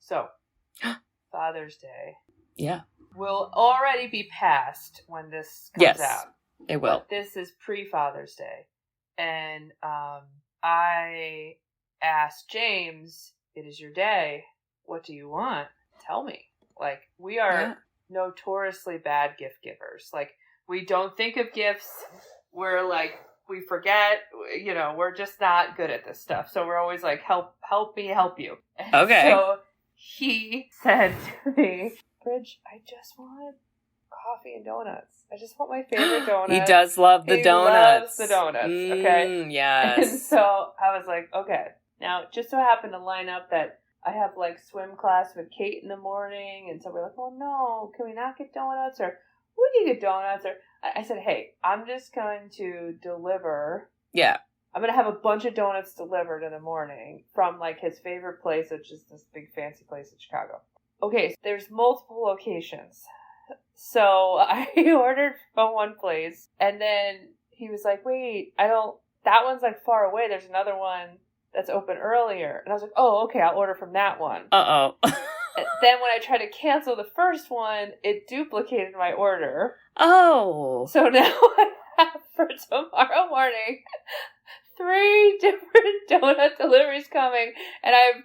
So, Father's Day. Yeah. Will already be past when this comes out. It will. But this is pre-Father's Day. And I asked James, it is your day. What do you want? Tell me. Like, we are notoriously bad gift givers. Like, we don't think of gifts. We're like, we forget. You know, we're just not good at this stuff. So we're always like, help me help you. And okay. So he said to me, Bridge, I just want coffee and donuts. I just want my favorite donuts. He does love the donuts. He loves the donuts, okay? Yes. And so I was like, okay. Now, it just so happened to line up that I have, like, swim class with Kate in the morning, and so we're like, oh, no, can we not get donuts? Or, we can get donuts. Or I said, hey, I'm just going to deliver. Yeah. I'm going to have a bunch of donuts delivered in the morning from, like, his favorite place, which is this big fancy place in Chicago. Okay, so there's multiple locations. So I ordered from one place, and then he was like, wait, that one's like far away. There's another one that's open earlier. And I was like, oh, okay, I'll order from that one. Uh-oh. Then when I tried to cancel the first one, it duplicated my order. Oh. So now I have for tomorrow morning 3 different donut deliveries coming, and I've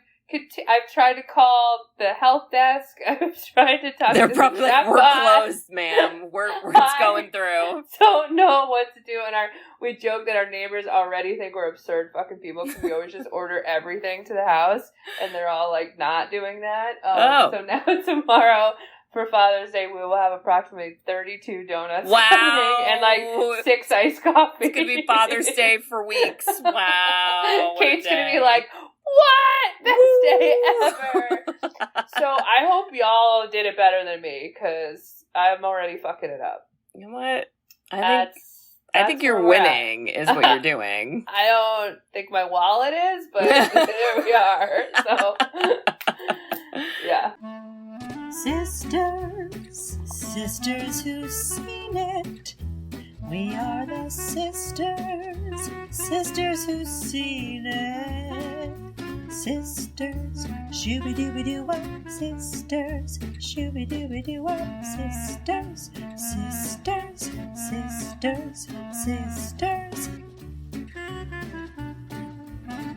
tried to call the health desk. I've tried to talk They're to probably the like, we're closed, ma'am. It's going through. Don't know what to do. And we joke that our neighbors already think we're absurd fucking people because we always just order everything to the house, and they're all like not doing that. So now tomorrow for Father's Day, we will have approximately 32 donuts coming and like 6 iced coffee. It's going to be Father's Day for weeks. Wow. Kate's going to be like, what? Best day ever. So I hope y'all did it better than me, because I'm already fucking it up. You know what? I think you're winning is what you're doing. I don't think my wallet is, but there we are. So, yeah. Sisters who've seen it. We are the sisters who've seen it. Sisters, shooby-dooby-doo-wop, sisters, shooby-dooby-doo-wop, sisters,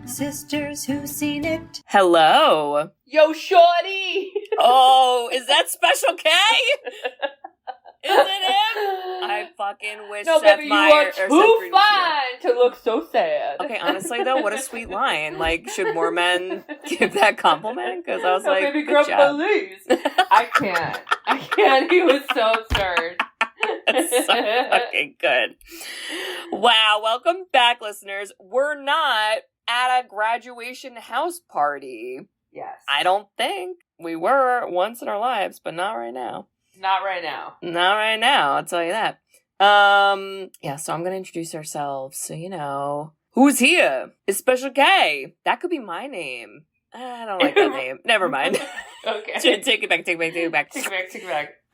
sisters who've seen it. Hello. Yo, shorty! Oh, is that Special K? Is it him? I fucking wish Seth baby, Meyer you are or Seth too Green was fine to look so sad. Okay, honestly though, what a sweet line. Like, should more men give that compliment? Because I was like, baby good girl, job. please. I can't. He was so absurd. That's so fucking good. Wow, welcome back, listeners. We're not at a graduation house party. Yes. I don't think. We were once in our lives, but not right now. Not right now. Not right now, I'll tell you that. Yeah, so I'm gonna introduce ourselves, so you know. Who's here? It's Special K. That could be my name. I don't like that name. Never mind. Okay. Take it back. Take it back.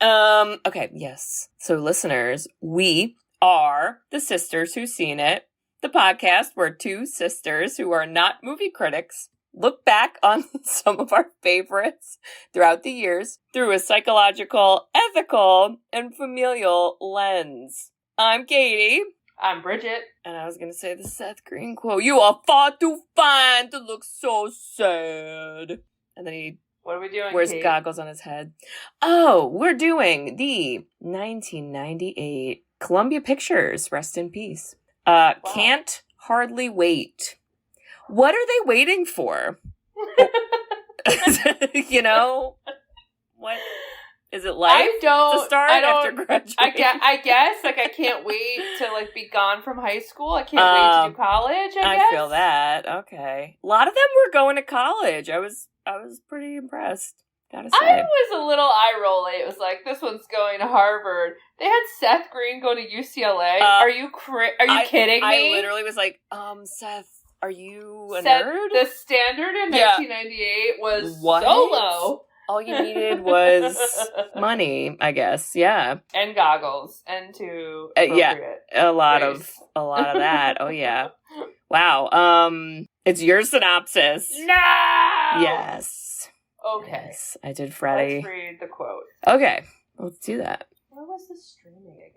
Okay, yes. So listeners, we are the Sisters Who've Seen It, the podcast where 2 sisters who are not movie critics look back on some of our favorites throughout the years through a psychological, ethical, and familial lens. I'm Katie. I'm Bridget. And I was going to say the Seth Green quote, "You are far too fine to look so sad." And then he what are we doing, wears Kate? Goggles on his head. Oh, we're doing the 1998 Columbia Pictures, rest in peace. Wow. Can't Hardly Wait. What are they waiting for? You know? What? Is it life to start after graduation? I guess, like, I can't wait to, like, be gone from high school. I can't wait to do college, I guess. I feel that. Okay. A lot of them were going to college. I was pretty impressed, gotta say. I was a little eye-rolling. It was like, this one's going to Harvard. They had Seth Green go to UCLA. Are you kidding me? I literally was like, Seth, are you a nerd? The standard in 1998 was what? So low. All you needed was money, I guess. Yeah, and goggles, and to appropriate a lot of that. Oh yeah, wow. It's your synopsis. No. Yes. Okay. Yes, I did Freddie. Let's read the quote. Okay, let's do that. Where was this streaming again?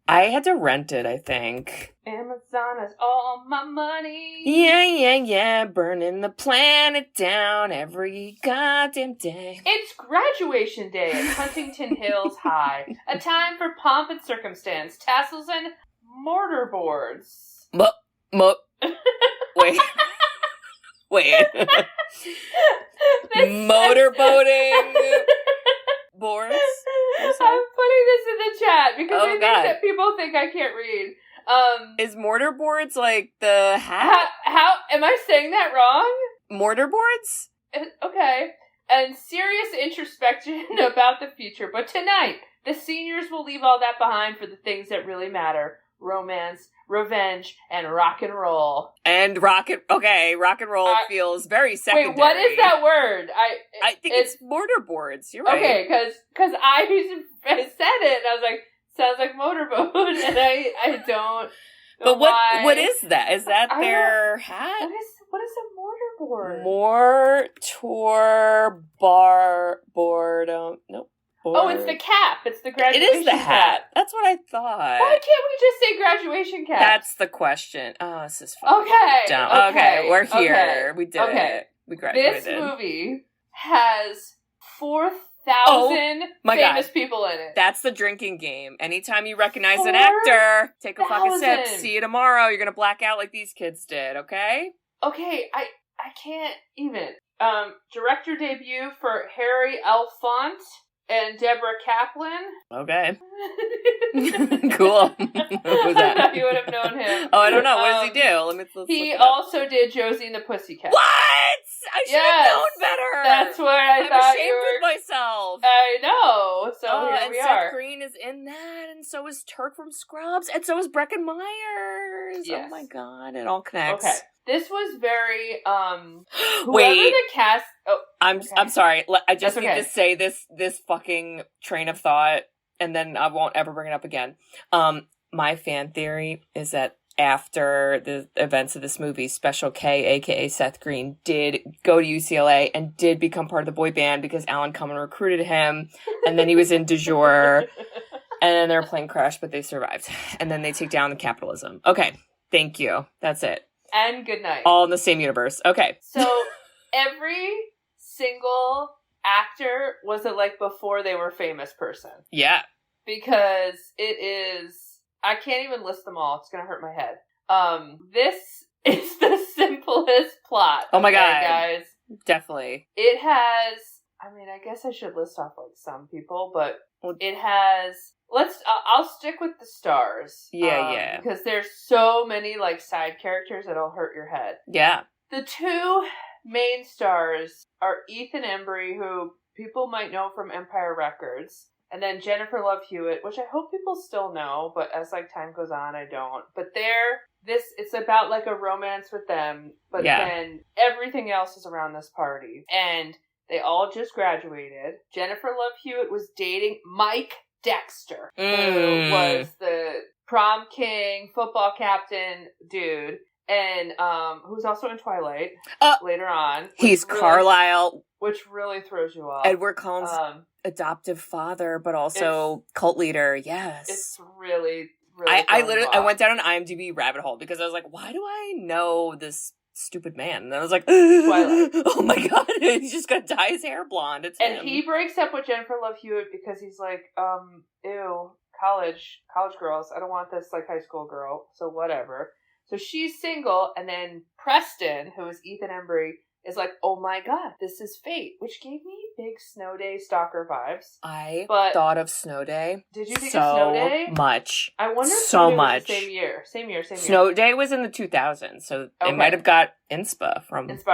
I had to rent it, I think. Amazon is all my money. Yeah. Burning the planet down every goddamn day. It's graduation day at Huntington Hills High. A time for pomp and circumstance, tassels and mortarboards. Wait. Motorboating boards? I'm putting this in the chat because I think God. that people think I can't read. Is mortarboards like the hat? How am I saying that wrong? Mortarboards? Okay. And serious introspection about the future. But tonight, the seniors will leave all that behind for the things that really matter. Romance, revenge, and rock and roll. And rock and roll feels very secondary. Wait, what is that word? I think it's mortarboards. You're right. Okay, because I said it, and I was like, sounds like motorboat, and I don't. But what is that? Is that their hat? What is a mortarboard? Boredom. Nope. Oh, it's the cap. It's the graduation cap. It is the hat. That's what I thought. Why can't we just say graduation cap? That's the question. Oh, this is fun. Okay, we're here. Okay. We did it. We graduated. This movie has 4,000 famous people in it. That's the drinking game. Anytime you recognize an actor, take a fucking sip. See you tomorrow. You're gonna black out like these kids did. Okay. Okay. I can't even. Director debut for Harry Elfont and Deborah Kaplan. Okay. Cool. Who's that? I thought you would have known him. Oh, I don't know. What does he do? Let's he also did Josie and the Pussycat. What? I should have known better. That's what I thought. I'm ashamed of myself. I know. So here we are. Seth Green is in that, and so is Turk from Scrubs, and so is Breckin Myers. Yes. Oh my god, it all connects. Okay. This was very Wait. The cast. Oh, I'm sorry. I just That's need to say this fucking train of thought, and then I won't ever bring it up again. My fan theory is that after the events of this movie, Special K, aka Seth Green, did go to UCLA and did become part of the boy band because Alan Cumming recruited him, and then he was in Du Jour, and then their plane crashed, but they survived, and then they take down the capitalism. Okay, thank you. That's it. And good night. All in the same universe. Okay. So every single actor was before they were famous person. Yeah. Because it is, I can't even list them all. It's going to hurt my head. This is the simplest plot. Oh my God. Guys. Definitely. It has, I guess I should list off some people, but it has, I'll stick with the stars. Yeah. Because there's so many side characters that'll hurt your head. Yeah. The two main stars are Ethan Embry, who people might know from Empire Records, and then Jennifer Love Hewitt, which I hope people still know, but as time goes on, I don't. But it's about a romance with them, but then everything else is around this party. And they all just graduated. Jennifer Love Hewitt was dating Mike Dexter, who was the prom king, football captain dude, and who's also in Twilight later on. He's Carlisle. Which really throws you off. Edward Cullen's adoptive father, but also cult leader. Yes. It's really I went down an IMDb rabbit hole because I was like, why do I know this stupid man? And I was like, Twilight. Oh my god, he's just gonna dye his hair blonde. It's him. He breaks up with Jennifer Love Hewitt because he's like, ew, college girls. I don't want this high school girl. So whatever. So she's single, and then Preston, who is Ethan Embry, is like, oh my god, this is fate, which gave me big Snow Day stalker vibes. I thought of Snow Day. Did you think of Snow Day? Much. I wonder if so much. Same year. Snow Day was in the 2000s, so they might have got inspo from this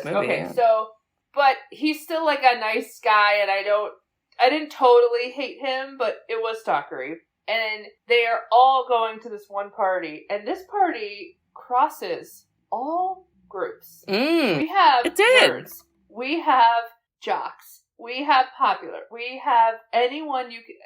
movie. Okay, so, but he's still a nice guy, and I didn't totally hate him, but it was stalkery. And they are all going to this one party, and this party crosses all groups. We have nerds. We have jocks. We have popular. We have anyone you can,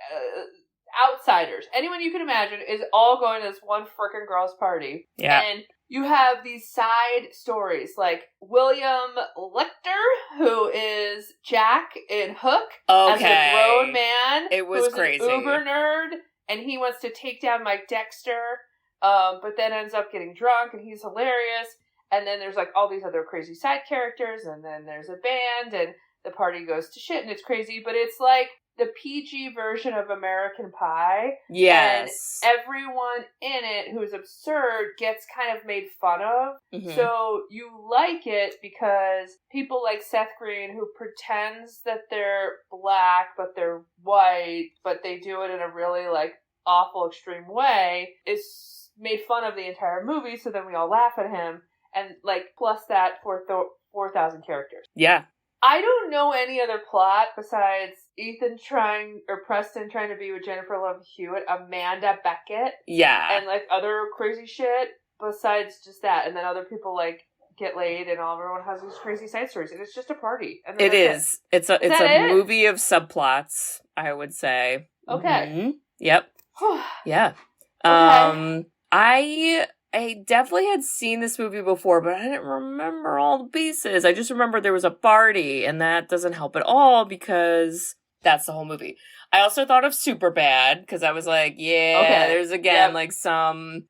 outsiders. Anyone you can imagine is all going to this one frickin' girls' party. Yeah. And you have these side stories, like William Lichter, who is Jack in Hook, as a grown man. It was crazy. An uber nerd, and he wants to take down Mike Dexter, but then ends up getting drunk, and he's hilarious. And then there's like all these other crazy side characters, and then there's a band, and the party goes to shit, and it's crazy, but it's like the PG version of American Pie. Yes. And everyone in it who is absurd gets kind of made fun of. Mm-hmm. So you like it because people like Seth Green, who pretends that they're black, but they're white, but they do it in a really like awful, extreme way, is made fun of the entire movie, so then we all laugh at him. And like, plus that for 4,000 characters. Yeah. I don't know any other plot besides Preston trying to be with Jennifer Love Hewitt, Amanda Beckett. Yeah. And like other crazy shit besides just that. And then other people like get laid and everyone has these crazy side stories. And it's just a party. And it is. It's a movie of subplots, I would say. Okay. Mm-hmm. Yep. Yeah. Okay. I definitely had seen this movie before, but I didn't remember all the pieces. I just remember there was a party, and that doesn't help at all because that's the whole movie. I also thought of Superbad because I was like, there's again like some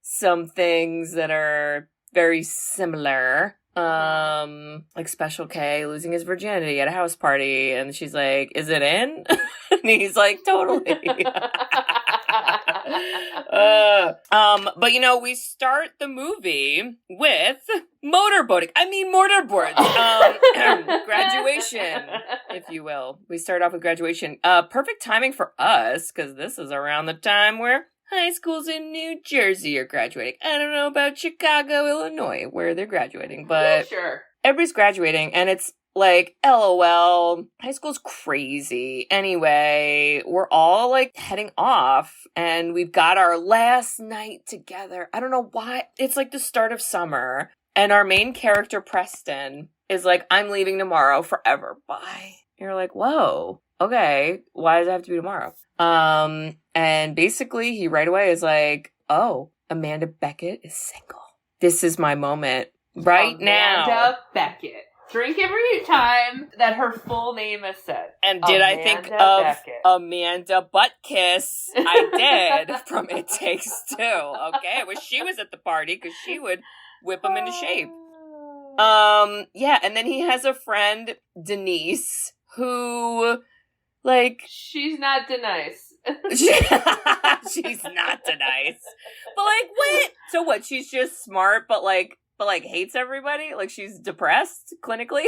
things that are very similar. Like Special K losing his virginity at a house party, and she's like, "Is it in?" And he's like, "Totally." But you know, we start the movie with motorboarding. I mean, mortarboards. Graduation, if you will. We start off with graduation. Perfect timing for us, because this is around the time where high schools in New Jersey are graduating. I don't know about Chicago, Illinois, where they're graduating, but sure. Everybody's graduating, and it's like, LOL, high school's crazy. Anyway, we're all like heading off and we've got our last night together. I don't know why. It's like the start of summer and our main character, Preston, is like, I'm leaving tomorrow forever. Bye. You're like, whoa, okay. Why does it have to be tomorrow? And basically he right away is like, oh, Amanda Beckett is single. This is my moment now. Amanda Beckett. Drink every time that her full name is said. And did I think of Beckett. Amanda Buttkiss? I did from It Takes Two. Okay, I wish she was at the party because she would whip him into shape. Yeah, and then he has a friend, Denise, who, like... She's not Denise. She's not Denise. But, like, what? So what, she's just smart, but hates everybody? Like, she's depressed, clinically?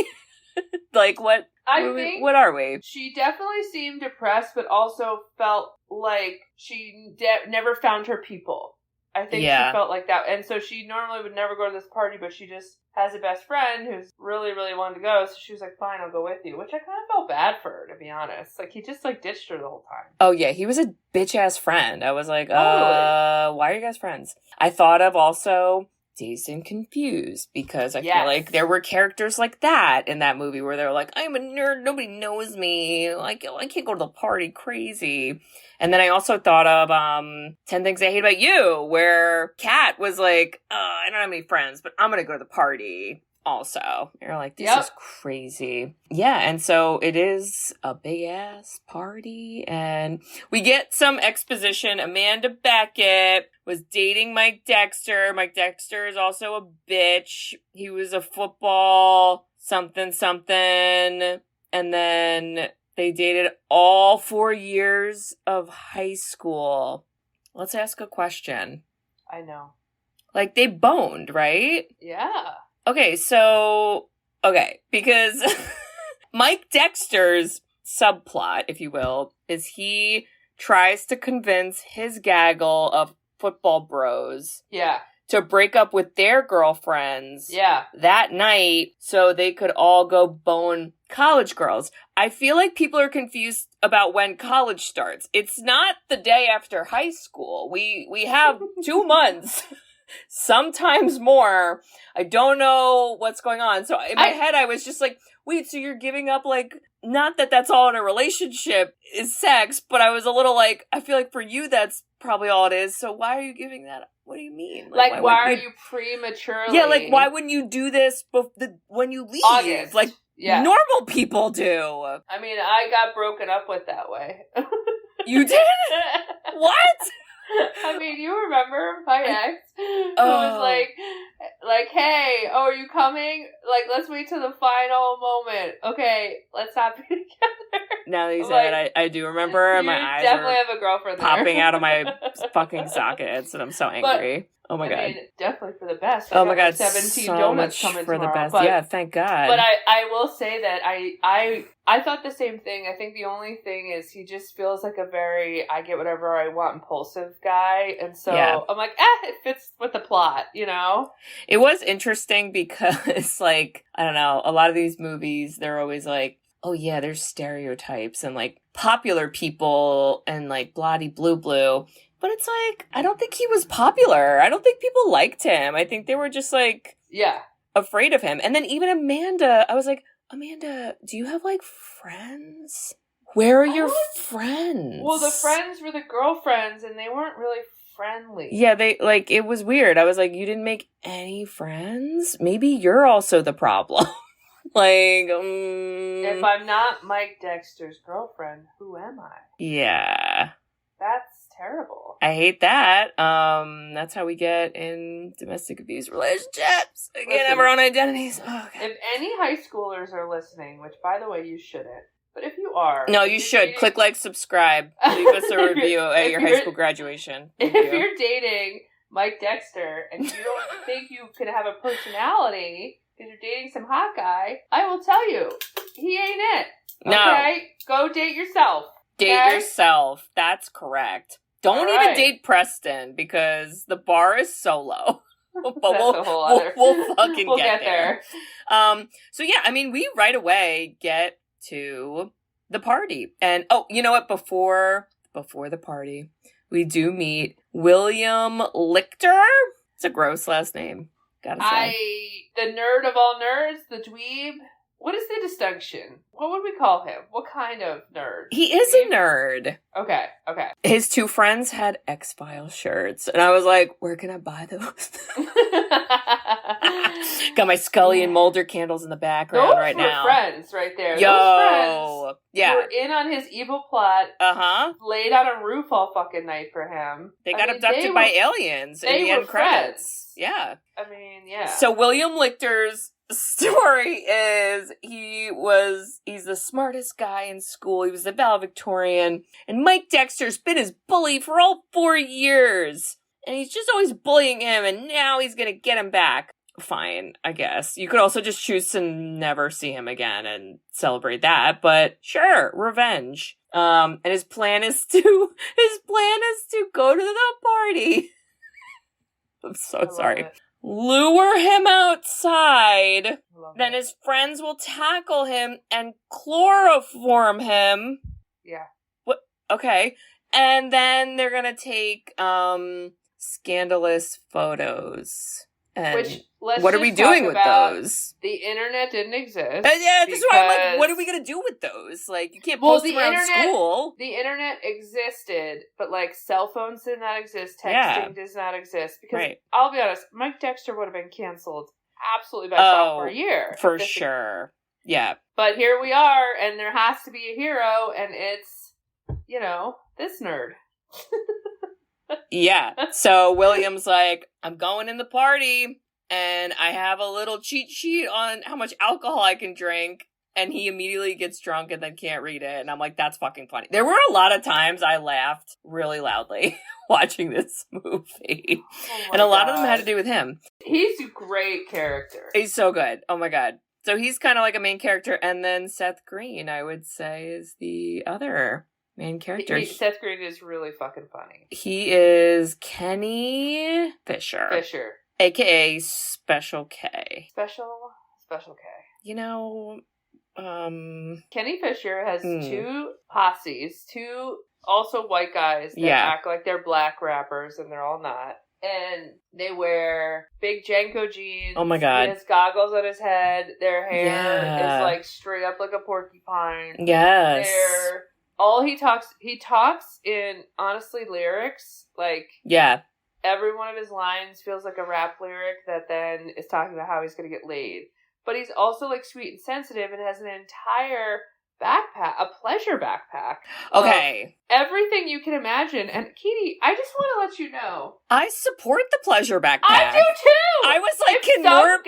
Like, what? What are we? She definitely seemed depressed, but also felt like she never found her people. I think she felt like that. And so she normally would never go to this party, but she just has a best friend who's really, really wanted to go. So she was like, fine, I'll go with you. Which I kind of felt bad for her, to be honest. Like, he just, like, ditched her the whole time. Oh, yeah. He was a bitch-ass friend. I was like, why are you guys friends? I thought of also... Dazed and Confused, because I feel like there were characters like that in that movie where they're like, I'm a nerd, nobody knows me, like, I can't go to the party, crazy. And then I also thought of 10 Things I Hate About You, where Kat was like, I don't have any friends, but I'm gonna go to the party also. You're like, this is crazy. Yeah, and so it is a big-ass party, and we get some exposition. Amanda Beckett was dating Mike Dexter. Mike Dexter is also a bitch. He was a football something, and then they dated all 4 years of high school. Let's ask a question. I know. Like, they boned, right? Yeah. Okay, because Mike Dexter's subplot, if you will, is he tries to convince his gaggle of football bros to break up with their girlfriends that night so they could all go bone college girls. I feel like people are confused about when college starts. It's not the day after high school. We have 2 months. Sometimes more. I don't know what's going on. So in my head, I was just like, wait, so you're giving up, like, not that that's all in a relationship is sex, but I was a little like, I feel like for you, that's probably all it is. So why are you giving that up? what do you mean? Like why are you prematurely? Yeah, like, why wouldn't you do this when you leave? August. Like, normal people do. I mean, I got broken up with that way. You did? What? I mean, you remember my ex who was like, hey, are you coming? Like, let's wait till the final moment. Okay, let's not be together. Now that you say it, I do remember. My eyes definitely have a girlfriend there. Popping out of my fucking sockets, and I'm so angry. Oh my God. I mean, definitely for the best. Oh my God, 17 so donuts much coming for tomorrow. the best. But, yeah, thank God. But I will say that I thought the same thing. I think the only thing is he just feels like a very I get whatever I want impulsive guy. And so I'm like, it fits with the plot, you know? It was interesting because, like, I don't know, a lot of these movies, they're always like, oh yeah, there's stereotypes and like popular people and like blue. But it's like, I don't think he was popular. I don't think people liked him. I think they were just like, afraid of him. And then even Amanda, I was like, Amanda, do you have like friends? Where are your friends? Well, the friends were the girlfriends and they weren't really friendly. Yeah, they like, it was weird. I was like, you didn't make any friends? Maybe you're also the problem. Like, if I'm not Mike Dexter's girlfriend, who am I? Yeah. That's terrible. I hate that. That's how we get in domestic abuse relationships. We can't have our own identities. Oh, if any high schoolers are listening, which by the way you shouldn't, but if you are, no, you should dating... click like, subscribe, leave us a review at your high school graduation. If you're dating Mike Dexter and you don't think you could have a personality because you're dating some hot guy, I will tell you, he ain't it. No. Okay, go date yourself. Date yourself. That's correct. Don't even date Preston because the bar is so low. But we'll fucking get there. So yeah, I mean, we right away get to the party. And you know what? Before the party, we do meet William Lichter. It's a gross last name. Gotta say. The nerd of all nerds, the dweeb. What is the distinction? What would we call him? What kind of nerd? He is a nerd. Okay. His two friends had X-Files shirts, and I was like, where can I buy those? Got my Scully and Mulder candles in the background right now. Those were friends right there. Yo! Those friends were in on his evil plot. Uh-huh. Laid on a roof all fucking night for him. They got abducted by aliens in the end credits. Yeah. I mean, yeah. So William Lichter's story is he's the smartest guy in school. He was the valedictorian. And Mike Dexter's been his bully for all 4 years. And he's just always bullying him, and now he's gonna get him back. Fine, I guess. You could also just choose to never see him again and celebrate that, but sure, revenge. And his plan is to go to the party. I'm so sorry. Lure him outside. Then his friends will tackle him and chloroform him. Yeah. What? Okay. And then they're gonna take scandalous photos. And which, what are we doing with those? The internet didn't exist. Yeah, this is why I'm like, what are we going to do with those? Like, you can't post them around school. The internet existed, but, like, cell phones did not exist. Texting does not exist. Because, I'll be honest, Mike Dexter would have been canceled absolutely by sophomore year. For sure. Yeah. But here we are, and there has to be a hero, and it's, this nerd. Yeah. So William's like, I'm going in the party and I have a little cheat sheet on how much alcohol I can drink. And he immediately gets drunk and then can't read it. And I'm like, that's fucking funny. There were a lot of times I laughed really loudly watching this movie. And a lot of them had to do with him. He's a great character. He's so good. Oh my God. So he's kind of like a main character. And then Seth Green, I would say, is the other main character. Seth Green is really fucking funny. He is Kenny Fisher. AKA Special K. Special K. Kenny Fisher has two posses, two also white guys that act like they're black rappers and they're all not. And they wear big Janko jeans. Oh my God. He has goggles on his head. Their hair is like straight up like a porcupine. Yes. He talks in, honestly, lyrics, like... Yeah. every one of his lines feels like a rap lyric that then is talking about how he's going to get laid. But he's also like sweet and sensitive and has an entire backpack, a pleasure backpack. Okay. Everything you can imagine. And Katie, I just want to let you know. I support the pleasure backpack. I do too! I was like,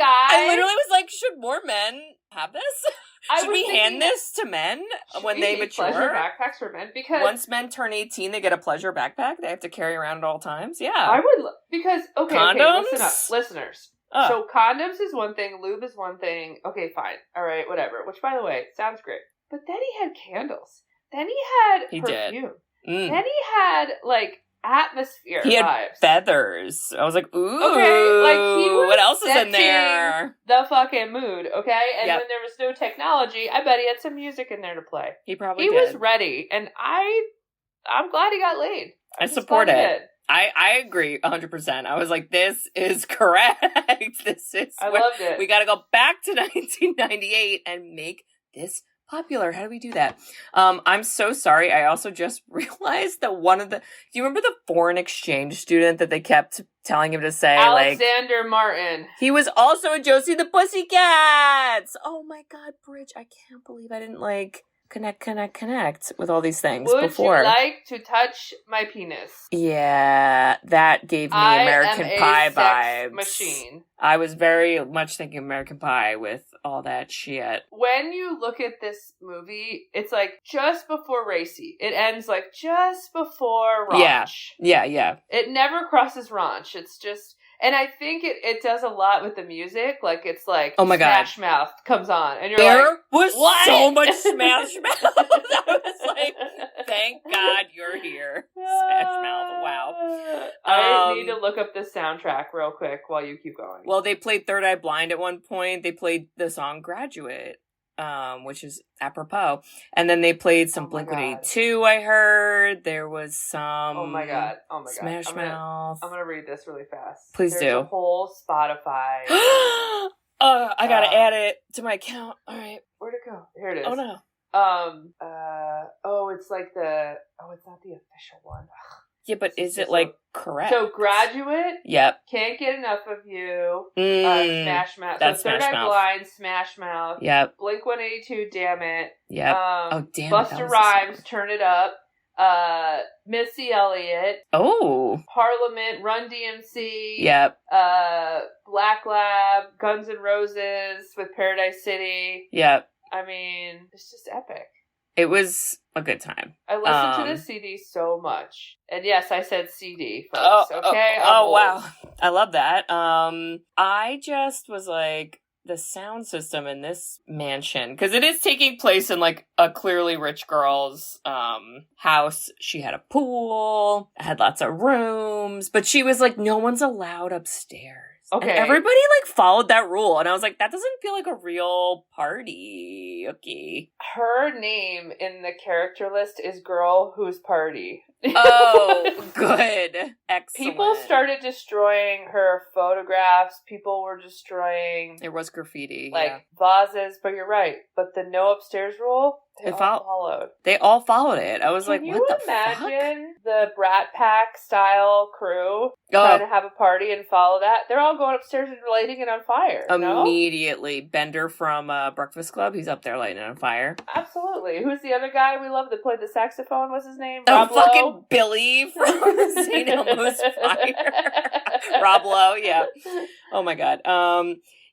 I literally was like, should more men have this? Should we hand this to men when they mature? Pleasure backpacks for men? Because once men turn 18, they get a pleasure backpack they have to carry around at all times? Yeah. I would, because, condoms? Okay, listen up, listeners. So condoms is one thing, lube is one thing. Okay, fine. All right, whatever. Which, by the way, sounds great. But then he had candles. Then he had perfume. Then he had, like, atmosphere He had vibes. Feathers. I was like, ooh. Okay, like, he was what else is in there? The fucking mood, okay? And when there was no technology, I bet he had some music in there to play. He probably did. He was ready, and I'm glad he got laid. I support it. I agree 100%. I was like, this is correct. I loved it. We got to go back to 1998 and make this popular. How do we do that? I'm so sorry. I also just realized that do you remember the foreign exchange student that they kept telling him to say? Alexander Martin. He was also in Josie the Pussycats. Oh my God, Bridge. I can't believe I didn't connect with all these things before. Would you like to touch my penis? Yeah, that gave me American Pie vibes. Machine. I was very much thinking American Pie with all that shit. When you look at this movie, it's like just before racy. It ends like just before raunch. Yeah. It never crosses raunch. It's just... And I think it does a lot with the music. Like, it's like, oh my Smash Mouth comes on. And you're there was what? So much Smash Mouth. I was like, thank God you're here. Smash Mouth, wow. I need to look up this soundtrack real quick while you keep going. Well, they played Third Eye Blind at one point. They played the song Graduate, which is apropos. And then they played some Blink-182, I heard. There was some... Oh my God. Smash Mouth. I'm gonna read this really fast. Please There's a whole Spotify... I gotta add it to my account. All right. Where'd it go? Here it is. Oh no. It's like it's not the official one. Yeah, but is it like correct? So Graduate. Yep. Can't Get Enough of You. Smash Mouth. That's Third Eye Blind. Smash Mouth. Yep. Blink-182. Damn It. Yep. Damn it. Busta Rhymes. Turn It Up. Missy Elliott. Oh. Parliament. Run DMC. Yep. Black Lab. Guns N' Roses with Paradise City. Yep. I mean, it's just epic. It was a good time. I listened to this CD so much. And yes, I said CD, folks. Okay? Wow. I love that. I just was like, the sound system in this mansion, because it is taking place in like a clearly rich girl's house. She had a pool, had lots of rooms, but she was like, no one's allowed upstairs. Okay. And everybody like followed that rule. And I was like, that doesn't feel like a real party. Okay. Her name in the character list is Girl Who's Party. Oh, good. Excellent. People started destroying her photographs. People were destroying... There was graffiti. Like vases, but you're right. But the no upstairs rule, they all followed. They all followed it. I was like, what the fuck? Can you imagine the Brat Pack style crew trying to have a party and follow that? They're all going upstairs and lighting it on fire. Immediately. No? Bender from Breakfast Club, he's up there lighting it on fire. Absolutely. Who's the other guy we love that played the saxophone? What's his name? Rob Lowe? Billy from St. Elmo's Fire. Rob Lowe, yeah. Oh my God.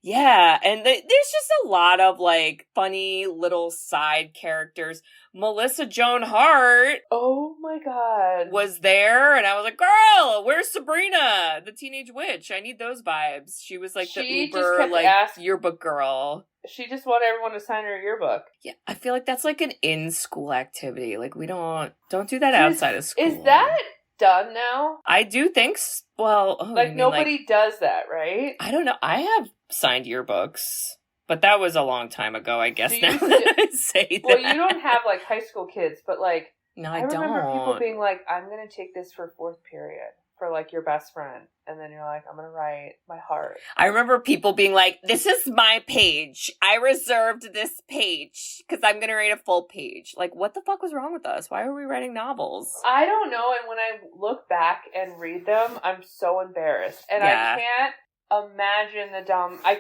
Yeah, and there's just a lot of like funny little side characters. Melissa Joan Hart. Oh my God. Was there, and I was like, girl, where's Sabrina, the teenage witch? I need those vibes. She was like the uber like yearbook girl. She just wanted everyone to sign her yearbook. Yeah, I feel like that's like an in-school activity. Like we don't do that outside of school. Is that done now? I do think nobody does that, right? I don't know. I have signed yearbooks, but that was a long time ago, I guess. Now that I say that. Well, you don't have like high school kids, but like no, I remember don't. people being like, I'm going to take this for fourth period. for like your best friend, and then you're like, I'm gonna write my heart. I remember people being like, this is my page. I reserved this page because I'm gonna write a full page. Like, what the fuck was wrong with us? Why were we writing novels? I don't know, and when I look back and read them, I'm so embarrassed, and I can't imagine the dumb. I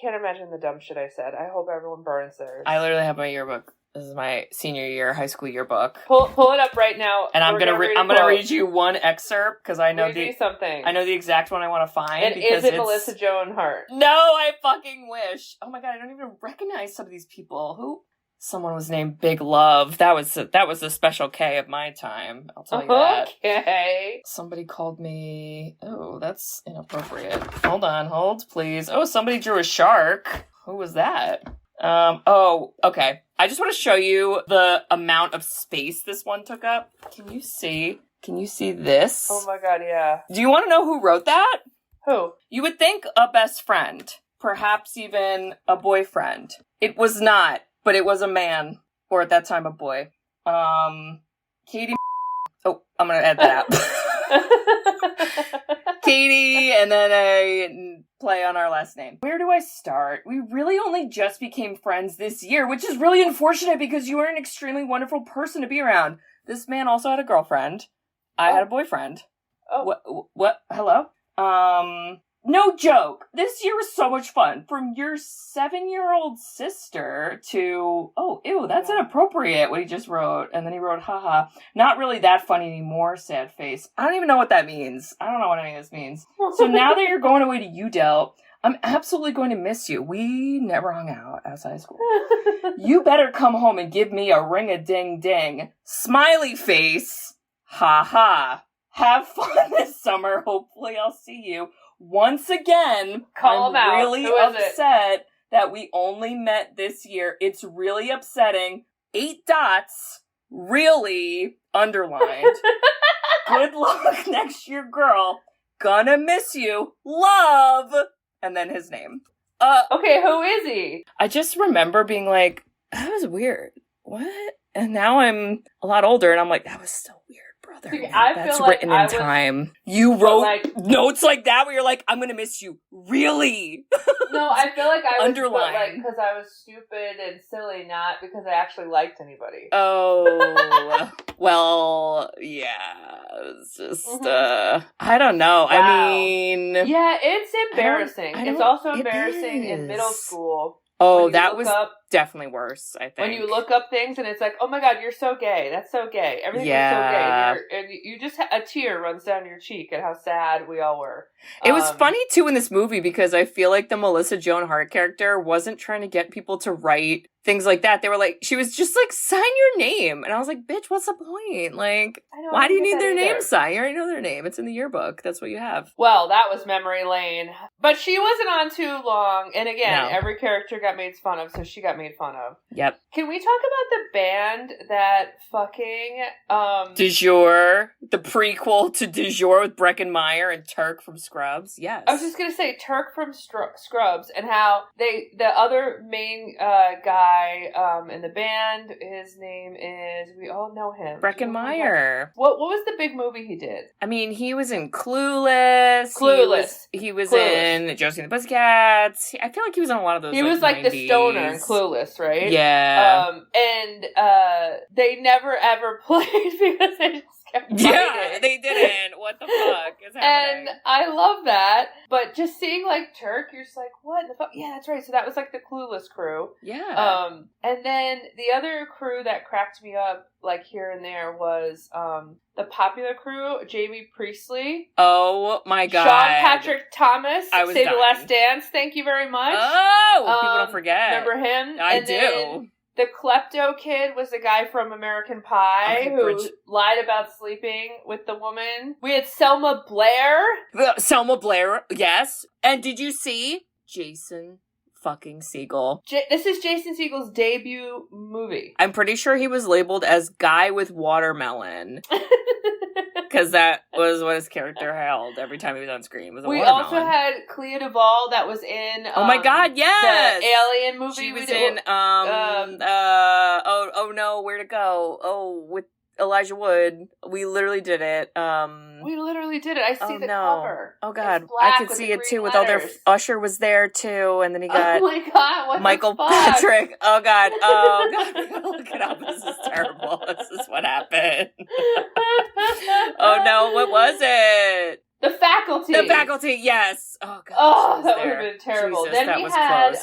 can't imagine the dumb shit I said. I hope everyone burns theirs. I literally have my yearbook. This is my senior year high school yearbook. Pull it up right now, and I'm gonna read you one excerpt because I know I know the exact one I want to find. And is it Melissa Joan Hart? No, I fucking wish. Oh my god, I don't even recognize some of these people. Who? Someone was named Big Love. That was a special K of my time. I'll tell you that. Okay. Somebody called me. Oh, that's inappropriate. Hold, please. Oh, somebody drew a shark. Who was that? Oh, okay. I just want to show you the amount of space this one took up. Can you see this? Oh my god, yeah. Do you want to know who wrote that? Who? You would think a best friend. Perhaps even a boyfriend. It was not, but it was a man. Or at that time, a boy. Katie. Oh, I'm gonna add that out. Katie, and then a play on our last name. Where do I start? We really only just became friends this year, which is really unfortunate because you are an extremely wonderful person to be around. This man also had a girlfriend. I had a boyfriend. Oh. What? Hello? No joke. This year was so much fun. From your 7-year-old sister to, oh, ew, that's inappropriate, what he just wrote. And then he wrote, haha, not really that funny anymore, sad face. I don't even know what that means. I don't know what any of this means. So now that you're going away to UDEL, I'm absolutely going to miss you. We never hung out outside of school. You better come home and give me a ring-a-ding-ding. Smiley face. Ha-ha. Have fun this summer. Hopefully I'll see you. Once again, I'm really upset that we only met this year. It's really upsetting. 8 dots, really, underlined. Good luck next year, girl. Gonna miss you. Love. And then his name. Okay, who is he? I just remember being like, that was weird. What? And now I'm a lot older and I'm like, that was still weird. Brother, See, that's written in time. You wrote notes like that where you're like, I'm gonna miss you. Really? No, I feel like I was underlined because I was stupid and silly, not because I actually liked anybody. Oh, well, yeah. It's just, I don't know. Wow. I mean, yeah, it's embarrassing. It's also embarrassing in middle school. Oh, that was definitely worse, I think. When you look up things and it's like, oh my god, you're so gay. That's so gay. Everything is so gay. And you just, a tear runs down your cheek at how sad we all were. It was funny, too, in this movie because I feel like the Melissa Joan Hart character wasn't trying to get people to write things like that. They were like, she was just like, sign your name. And I was like, bitch, what's the point? Like, why do you need their name signed? You already know their name. It's in the yearbook. That's what you have. Well, that was memory lane. But she wasn't on too long. And again, every character got made fun of, so she got made fun of. Yep. Can we talk about the band that fucking, Du jour, the prequel to Du jour with Breckenmeyer and Turk from Scrubs? Yes. I was just gonna say Turk from Scrubs and how the other main guy in the band, his name is, we all know him. Breckenmeyer. What was the big movie he did? I mean, he was in Clueless. He was in Josie and the Pussycats. I feel like he was in a lot of those. He was like 90s. The stoner in Clueless, right? Yeah. And they never ever played because they just kept fighting. Yeah, they didn't. What the fuck is happening? And I love that. But just seeing like Turk, you're just like, what the fuck? Yeah, that's right. So that was like the Clueless crew. Yeah. And then the other crew that cracked me up like here and there was the Popular crew, Jamie Priestley. Oh my god. Sean Patrick Thomas, Save the Last Dance. Thank you very much. Oh, people don't forget. Remember him? I do. The klepto kid was the guy from American Pie who lied about sleeping with the woman. We had Selma Blair. Selma Blair, yes. And did you see Jason fucking Segel? This is Jason Segel's debut movie. I'm pretty sure he was labeled as Guy with Watermelon. Because that was what his character held every time he was on screen. Was a watermelon. Also had Clea Duvall that was in oh my god, yes! The Alien movie. She was in oh no, Where to Go? Oh, with Elijah Wood. We literally did it. We literally did it. I see the cover. Oh God, I could see it too. With all their Usher was there too, and then he got oh my God, what Michael Patrick. Oh God, we gotta look it up. This is terrible. This is what happened. Oh no, what was it? The Faculty. The Faculty, yes. Oh God. Oh, that would have been terrible. Jesus, then we had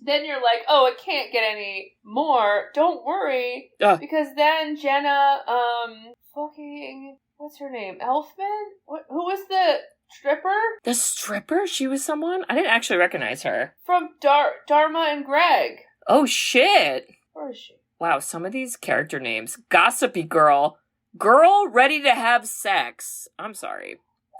then you're like, oh, it can't get any more. Don't worry. Because then Jenna, fucking, what's her name? Elfman? Who was the stripper? The stripper? She was someone? I didn't actually recognize her. From Dharma and Greg. Oh shit. Where is she? Wow, some of these character names. Gossipy Girl. Girl ready to have sex. I'm sorry.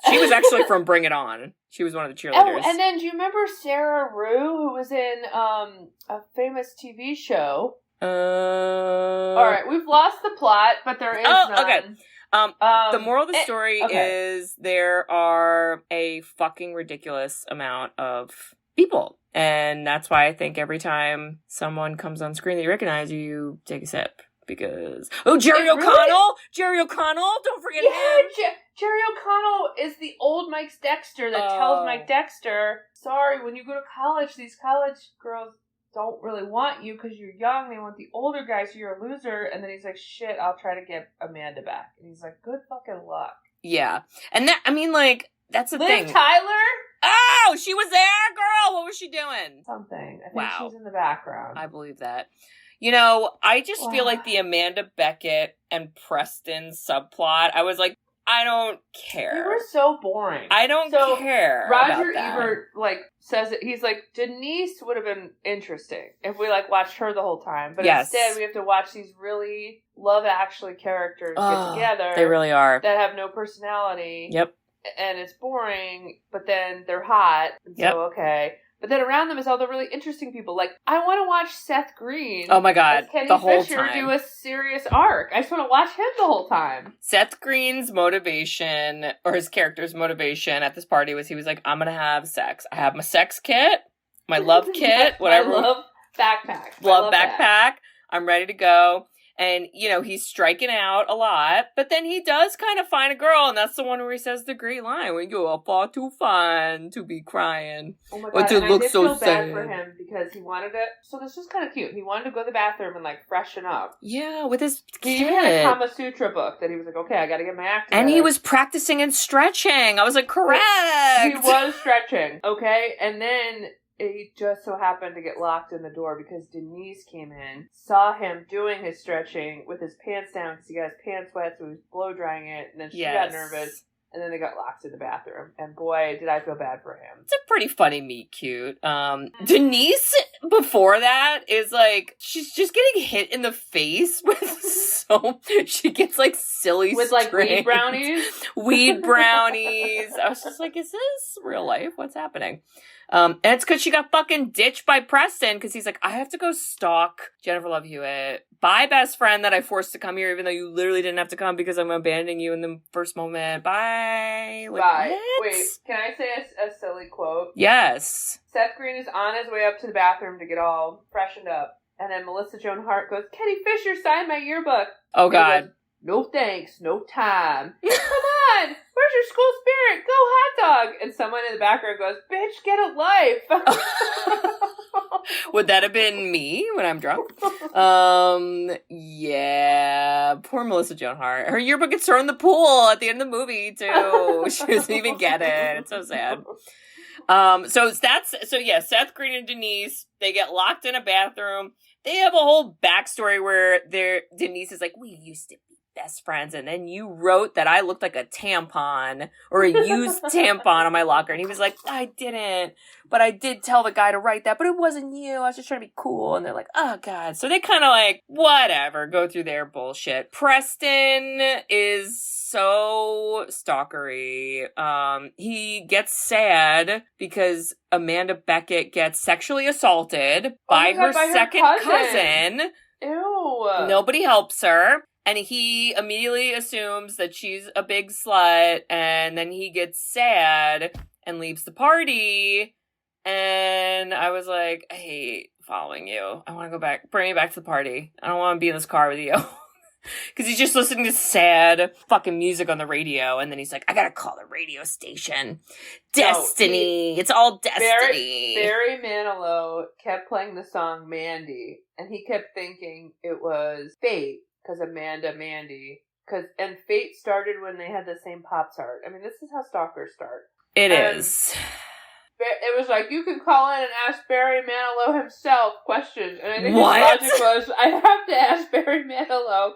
She was actually from Bring It On. She was one of the cheerleaders. Oh, and then do you remember Sarah Rue, who was in a famous TV show? All right, we've lost the plot, but there is none. Okay. The moral of the story is there are a fucking ridiculous amount of people. And that's why I think every time someone comes on screen that you recognize, you take a sip. Because Jerry O'Connell! Really? Jerry O'Connell! Don't forget him! Jerry O'Connell is the old Mike's Dexter that tells Mike Dexter, sorry, when you go to college, these college girls don't really want you because you're young. They want the older guys, so you're a loser. And then he's like, shit, I'll try to get Amanda back. And he's like, good fucking luck. Yeah. And that, I mean, like, that's the thing. Liv Tyler? Oh, she was there, girl! What was she doing? Something. I think she's in the background. I believe that. You know, I just feel like the Amanda Beckett and Preston subplot, I was like, I don't care. They were so boring. I don't care. Roger about that. Ebert says it. He's like, Denise would have been interesting if we watched her the whole time, but instead we have to watch these really Love Actually characters get together. They really are that have no personality. Yep. And it's boring, but then they're hot. And so okay. But then around them is all the really interesting people. Like, I want to watch Seth Green. Oh my God, the whole Fisher time. Do a serious arc. I just want to watch him the whole time. Seth Green's motivation, or his character's motivation at this party was he was like, I'm going to have sex. I have my sex kit, my love kit, whatever. My love backpack. Love backpack. I'm ready to go. And, you know, he's striking out a lot, but then he does kind of find a girl, and that's the one where he says the great line, when you are far too fine to be crying. Oh my God, and I did feel bad for him, because he wanted to, so this was kind of cute, he wanted to go to the bathroom and, freshen up. Yeah, with his kid. He even had a Kama Sutra book that he was like, okay, I gotta get my act together. And he was practicing and stretching. I was like, correct! He was stretching, okay? And then he just so happened to get locked in the door because Denise came in, saw him doing his stretching with his pants down because he got his pants wet, so he was blow drying it, and then she got nervous, and then they got locked in the bathroom. And boy, did I feel bad for him. It's a pretty funny meet cute. Denise, before that, is she's just getting hit in the face with she gets silly with weed brownies. Weed brownies. I was just like, is this real life? What's happening? And it's because she got fucking ditched by Preston because he's like, I have to go stalk Jennifer Love Hewitt, my best friend that I forced to come here even though you literally didn't have to come because I'm abandoning you in the first moment. Bye. Bye. Wait, can I say a silly quote? Yes. Seth Green is on his way up to the bathroom to get all freshened up. And then Melissa Joan Hart goes, Kenny Fisher signed my yearbook. Oh, God. Goes, no thanks, no time. Come on, where's your school spirit? Go hot dog. And someone in the background goes, bitch, get a life. Would that have been me when I'm drunk? Yeah. Poor Melissa Joan Hart. Her yearbook gets thrown in the pool at the end of the movie, too. She doesn't even get it. It's so sad. Seth Green and Denise, they get locked in a bathroom. They have a whole backstory where Denise is like, we used to be best friends, and then you wrote that I looked like a tampon or a used tampon on my locker, and he was like, I didn't, but I did tell the guy to write that, but it wasn't you, I was just trying to be cool. And they're like, oh God. So they kind of whatever, go through their bullshit. Preston is so stalkery. He gets sad because Amanda Beckett gets sexually assaulted by her second cousin. Ew. Nobody helps her. And he immediately assumes that she's a big slut, and then he gets sad and leaves the party. And I was like, I hate following you. I want to go back. Bring me back to the party. I don't want to be in this car with you. Because he's just listening to sad fucking music on the radio, and then he's like, I gotta call the radio station. Destiny. It's all destiny. Barry Manilow kept playing the song Mandy, and he kept thinking it was Fate, because Amanda Mandy. And Fate started when they had the same Pop-Tart. I mean, this is how stalkers start. It is. It was like, you can call in and ask Barry Manilow himself questions. And I think what? his logic was, I have to ask Barry Manilow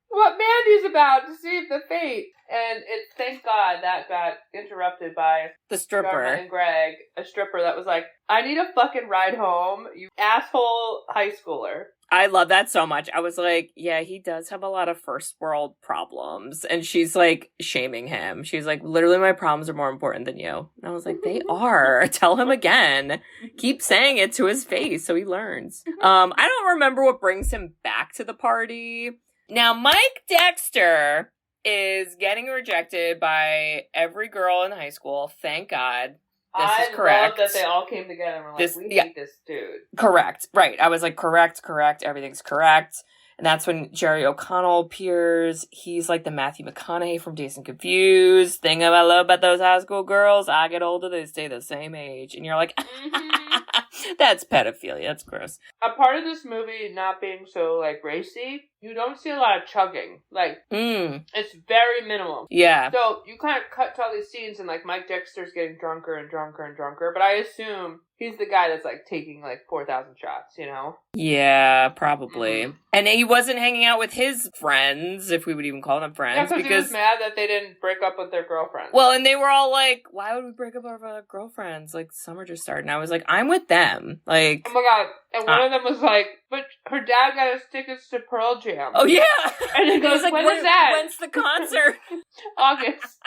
what Mandy's about to see if the Fate. And thank God that got interrupted by the stripper. Garma and Greg, a stripper that was like, I need a fucking ride home, you asshole high schooler. I love that so much. I was like, yeah, he does have a lot of first world problems. And she's like shaming him. She's like, literally, my problems are more important than you. And I was like, they are. Tell him again. Keep saying it to his face so he learns. I don't remember what brings him back to the party. Now, Mike Dexter is getting rejected by every girl in high school. Thank God. This is correct. I love that they all came together and were like, we hate this dude. Correct. Right. I was like, correct. Everything's correct. And that's when Jerry O'Connell appears. He's like the Matthew McConaughey from Dazed and Confused. Thing I love about those high school girls, I get older, they stay the same age. And you're like, that's pedophilia. That's gross. A part of this movie not being so, like, racy, you don't see a lot of chugging. Like, it's very minimal. Yeah. So you kind of cut to all these scenes and, like, Mike Dexter's getting drunker and drunker and drunker. But I assume he's the guy that's, like, taking, like, 4,000 shots, you know? Yeah, probably. And he wasn't hanging out with his friends, if we would even call them friends. Yeah, because he was mad that they didn't break up with their girlfriends. Well, and they were all like, why would we break up with our girlfriends? Like, summer just started. And I was like, I'm with them. Like, oh my God. And one of them was like, but her dad got us tickets to Pearl Jam. Oh, yeah. And he goes, like, when is that? When's the concert? August.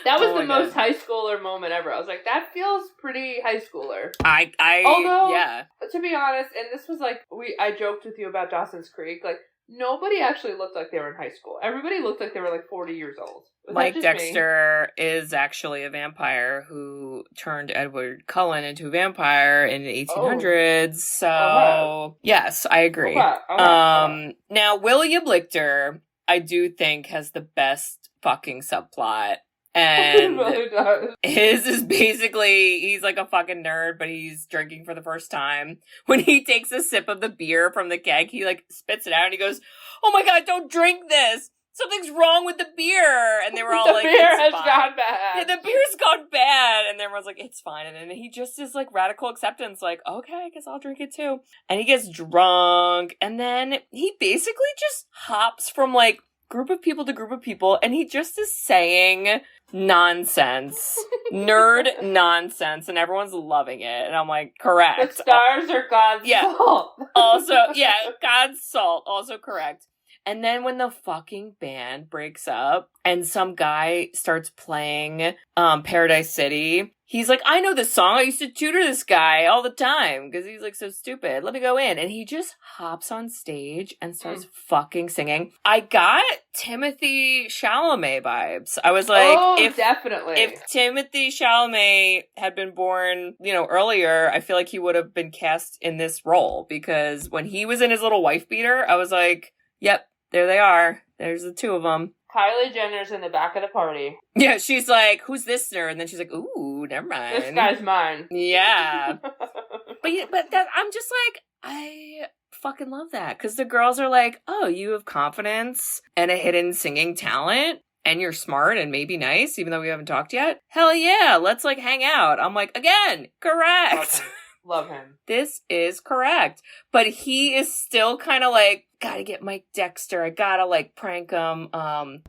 That was the God. most high schooler moment ever. I was like, that feels pretty high schooler. Although, yeah. To be honest, and this was like, I joked with you about Dawson's Creek, like, nobody actually looked like they were in high school. Everybody looked like they were like 40 years old. Mike Dexter is actually a vampire who turned Edward Cullen into a vampire in the 1800s. So, yes, I agree. Okay. Now, William Lichter, I do think, has the best fucking subplot. And really does. His is basically, he's like a fucking nerd, but he's drinking for the first time. When he takes a sip of the beer from the keg, he like spits it out and he goes, oh my God, don't drink this. Something's wrong with the beer. And they were all like, the beer has gone bad. Yeah, the beer's gone bad. And everyone's like, it's fine. And then he just is like radical acceptance, like, okay, I guess I'll drink it too. And he gets drunk. And then he basically just hops from like group of people to group of people. And he just is saying nonsense. Nerd nonsense. And everyone's loving it. And I'm like, correct. The stars are God's salt. Also, yeah, God's salt. Also correct. And then when the fucking band breaks up and some guy starts playing Paradise City, he's like, I know this song. I used to tutor this guy all the time because he's like so stupid. Let me go in. And he just hops on stage and starts fucking singing. I got Timothy Chalamet vibes. I was like, definitely. If Timothy Chalamet had been born, earlier, I feel like he would have been cast in this role because when he was in his little wife beater, I was like, yep. There they are. There's the two of them. Kylie Jenner's in the back of the party. Yeah, she's like, who's this nerd? And then she's like, ooh, never mind. This guy's mine. Yeah. but that, I'm just like, I fucking love that. Because the girls are like, oh, you have confidence and a hidden singing talent. And you're smart and maybe nice, even though we haven't talked yet. Hell yeah, let's like hang out. I'm like, again, correct. Love him. This is correct. But he is still kind of like, gotta get Mike Dexter. I gotta like prank him.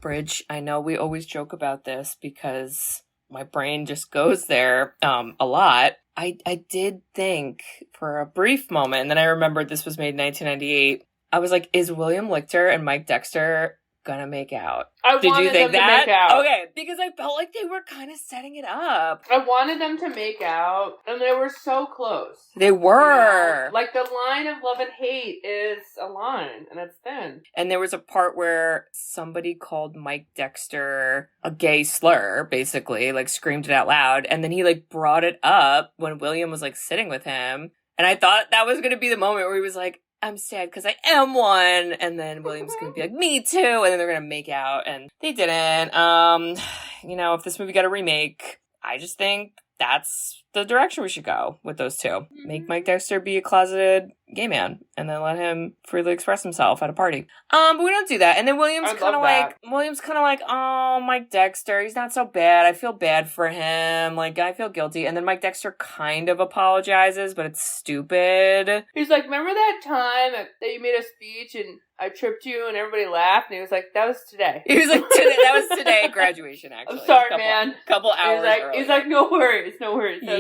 Bridge, I know we always joke about this because my brain just goes there a lot. I did think for a brief moment, and then I remembered this was made in 1998. I was like, is William Lichter and Mike Dexter gonna make out? Did you think that? To make out. Okay, because I felt like they were kind of setting it up. I wanted them to make out, and they were so close. They were. Like, the line of love and hate is a line, and it's thin. And there was a part where somebody called Mike Dexter a gay slur, basically, like screamed it out loud, and then he like brought it up when William was like sitting with him, and I thought that was gonna be the moment where he was like, I'm sad because I am one. And then William's going to be like, me too. And then they're going to make out. And they didn't. If this movie got a remake, I just think that's the direction we should go with those two. Make Mike Dexter be a closeted gay man and then let him freely express himself at a party. But we don't do that. And then William's kind of like, oh, Mike Dexter, he's not so bad. I feel bad for him. Like, I feel guilty. And then Mike Dexter kind of apologizes, but it's stupid. He's like, remember that time that you made a speech and I tripped you and everybody laughed? And he was like, that was today. He was like, that was today at graduation, actually. I'm sorry, man. Couple hours earlier. He's like, no worries.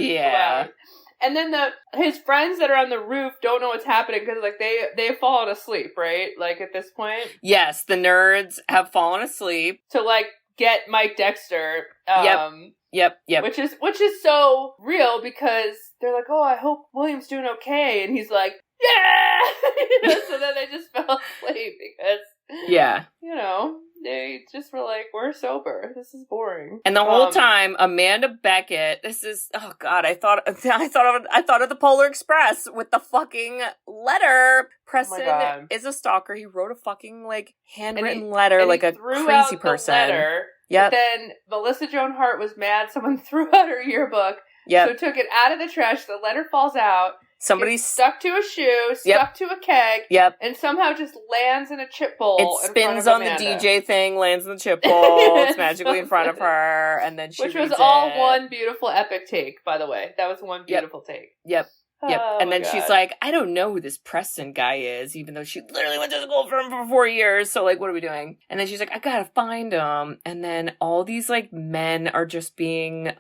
Yeah. And then his friends that are on the roof don't know what's happening because like they've fallen asleep, right? Like at this point. Yes, the nerds have fallen asleep to like get Mike Dexter. Yep. Which is so real because they're like, oh, I hope William's doing okay, and he's like, yeah. So then they just fell asleep because they just were like, we're sober. This is boring. And the whole time, Amanda Beckett, this is, oh God, I thought of the Polar Express with the fucking letter. Preston is a stalker. He wrote a fucking like handwritten letter like a crazy person. Yep. But then Melissa Joan Hart was mad. Someone threw out her yearbook. Yep. So took it out of the trash. The letter falls out. Somebody's stuck to a shoe, stuck to a keg, and somehow just lands in a chip bowl. It spins on the DJ thing, lands in the chip bowl. It's magically in front of her, and then which was all one beautiful epic take, by the way. That was one beautiful take. Yep. And then she's like, I don't know who this Preston guy is, even though she literally went to school for him for 4 years. So, like, what are we doing? And then she's like, I gotta find him. And then all these, like, men are just being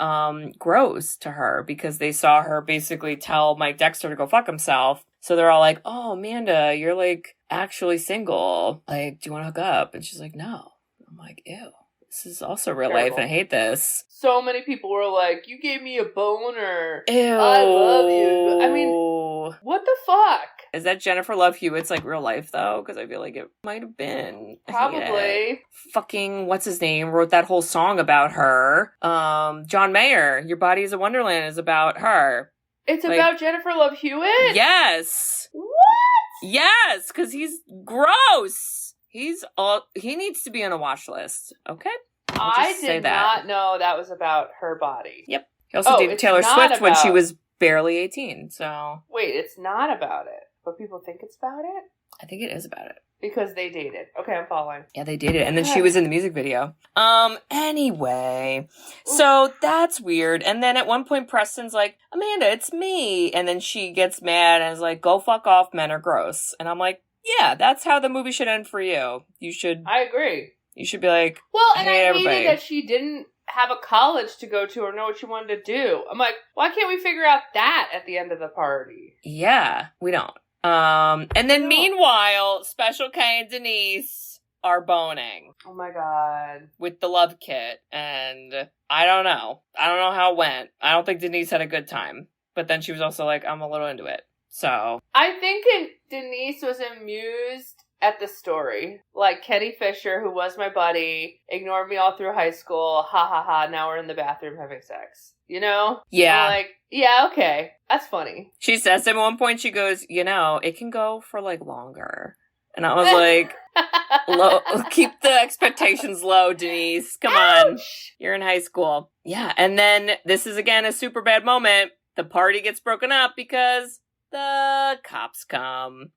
gross to her because they saw her basically tell Mike Dexter to go fuck himself. So they're all like, oh, Amanda, you're, like, actually single. Like, do you want to hook up? And she's like, no. I'm like, ew. This is also real life, and I hate this. So many people were like, you gave me a boner. Ew. I love you. I mean, what the fuck? Is that Jennifer Love Hewitt's, like, real life, though? Because I feel like it might have been. Probably. Fucking, what's his name, wrote that whole song about her. John Mayer, Your Body is a Wonderland, is about her. It's like, about Jennifer Love Hewitt? Yes. What? Yes, because he's gross. He needs to be on a watch list, okay? I did not know that was about her body. Yep. He also dated Taylor Swift when she was barely 18, so... Wait, it's not about it, but people think it's about it? I think it is about it. Because they dated. Okay, I'm following. Yeah, they dated, and then she was in the music video. Anyway. So, that's weird. And then at one point, Preston's like, Amanda, it's me. And then she gets mad and is like, go fuck off, men are gross. And I'm like, yeah, that's how the movie should end for you. I agree. You should be like, well, and I hated that she didn't have a college to go to or know what she wanted to do. I'm like, why can't we figure out that at the end of the party? Yeah, we don't. And then meanwhile, Special K and Denise are boning. Oh my God. With the love kit. And I don't know how it went. I don't think Denise had a good time. But then she was also like, I'm a little into it. So I think Denise was amused at the story. Like Kenny Fisher, who was my buddy, ignored me all through high school. Ha ha ha. Now we're in the bathroom having sex. You know? Yeah. I'm like, yeah, okay. That's funny. She says at one point, she goes, it can go for like longer. And I was like, keep the expectations low, Denise. Come on. You're in high school. Yeah. And then this is again a super bad moment. The party gets broken up because the cops come.